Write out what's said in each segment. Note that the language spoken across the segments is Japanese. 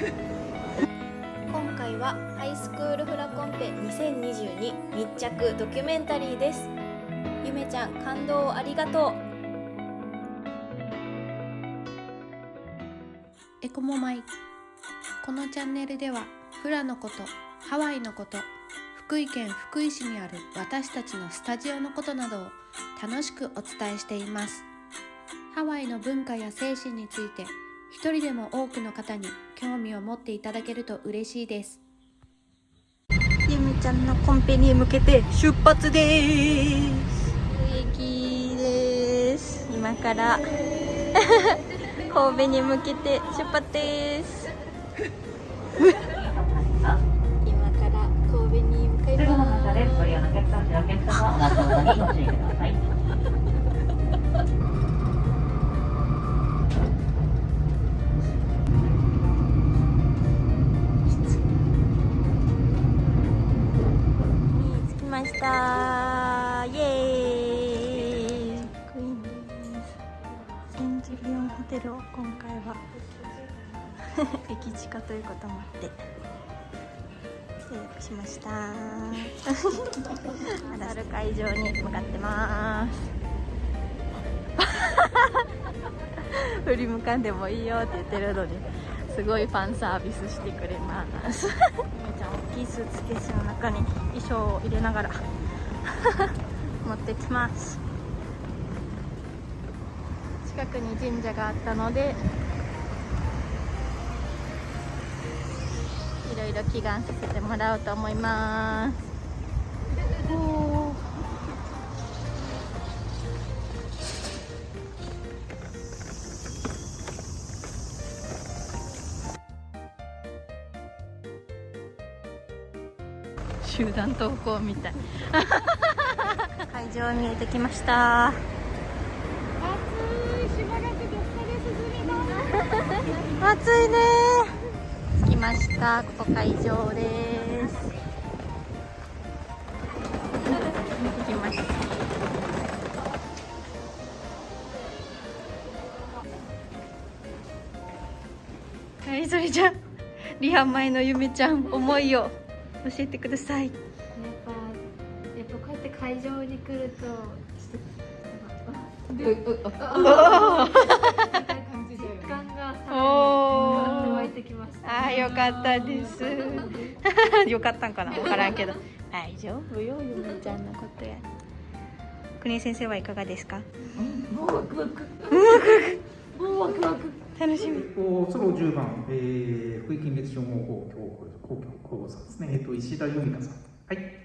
今回はハイスクールフラコンペ2022密着ドキュメンタリーです。ゆめちゃん、感動をありがとう。エコモマイ。このチャンネルではフラのこと、ハワイのこと、福井県福井市にある私たちのスタジオのことなどを楽しくお伝えしています。ハワイの文化や精神について一人でも多くの方に興味を持っていただけると嬉しいです。ゆめちゃんのコンペに向けて出発です。駅です。今から神戸に向けて出発です。今から神戸に向かいます。着きました。イエーイ。クイーンです。センチュリオンホテルを今回は駅近ということもあって予約しました。ある会場に向かってます。振り向かんでもいいよって言ってるのにすごいファンサービスしてくれます。みーちゃん大きいスーツケースの中に衣装を入れながら持ってきます。近くに神社があったのでいろいろ祈願させてもらおうと思います。集団登校みたい。会場見えてきました。暑い、しばらくどっかで涼みだ。暑いね。着きました。ここ会場です。着きました。はい、それじゃあリハ前のゆめちゃん思いを教えてください。やっぱこうやって会場に来ると実感がさらに湧いてきました。あ、よかったです。よかったんかな、わからんけど。大丈夫よ、ゆめちゃんのことや。国井先生はいかがですか？もうワクワク。もうワクワク。楽しみ。ソロ10番、福井県立商業高校さんですね。石田由美香さん。はい。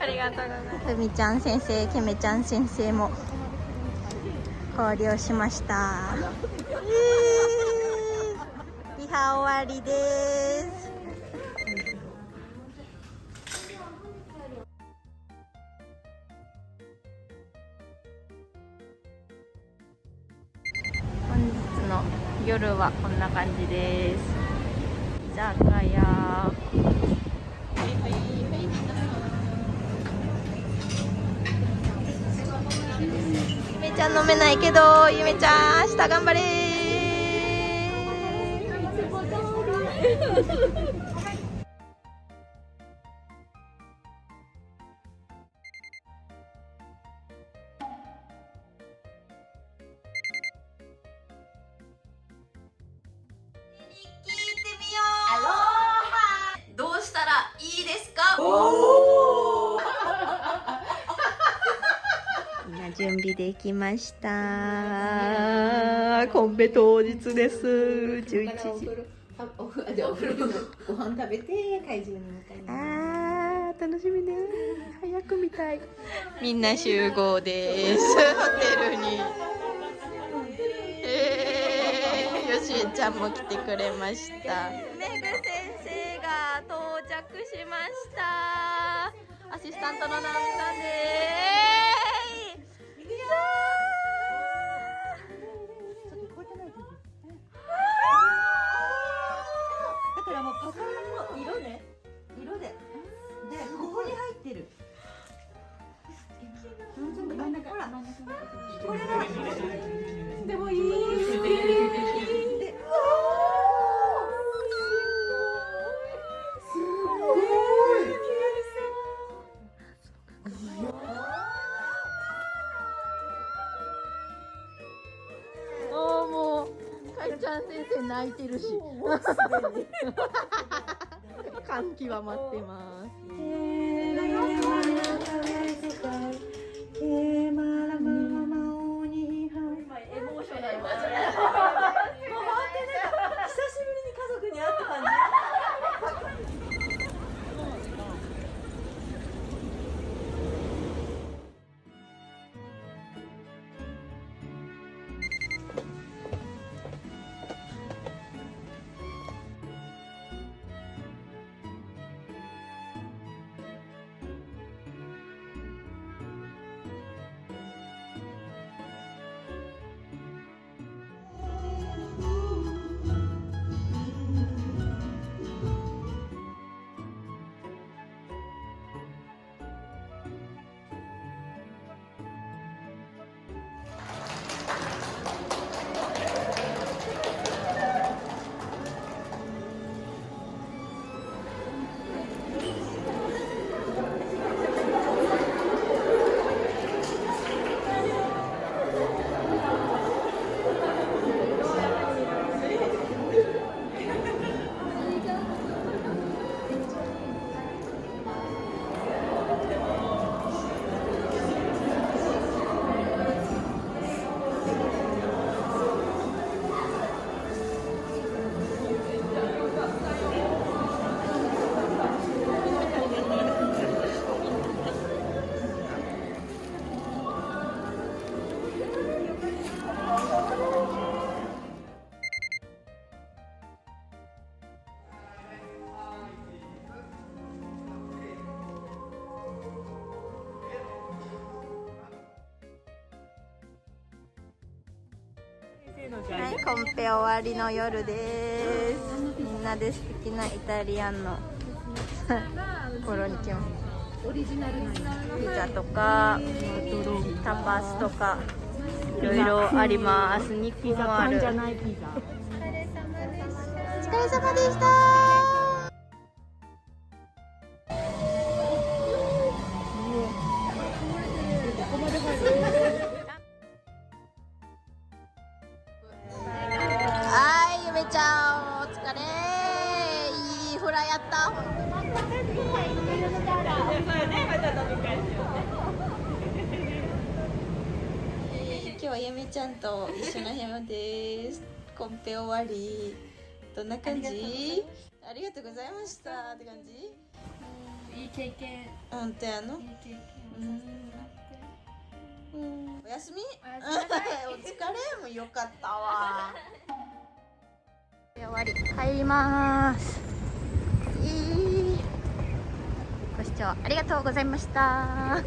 ありがとうございます。ふみちゃん先生、けめちゃん先生も交流しました。リハ終わりです。本日の夜はこんな感じです。居酒屋。ゆめちゃん飲めないけど、ゆめちゃん明日頑張れー。どうしたらいいですか？今準備できました。コンペ当日です。11時。お風呂ご飯食べて会場に向かいます。楽しみね。早く見たい。みんな集合ですホテルに。よしえちゃんも来てくれました。めぐ先生が到着しました。アシスタントのなんだね。だからもうパソコンの色でここに入ってる。ほらこれがでもいい。で、すごい。もうかいちゃん先生泣いてるし感極まってます。はい、コンペ終わりの夜です。みんなで素敵なイタリアンのコロニキョンピザとかタパスとかいろいろあります。肉もある。お疲れ様でした。はい、ゆめちゃんお疲れ。いいフラやった。今日はゆめちゃんと一緒の部屋です。コンペ終わり。どんな感じ？ありがとうございましたって感じ？いい経験。本当やの？いい経験。おやすみ？お疲れもよかったわ。終わり帰ります。ご視聴ありがとうございました。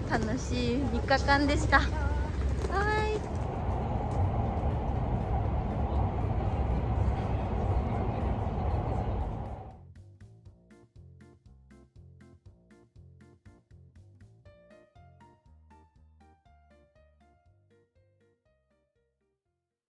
楽しい3日間でした。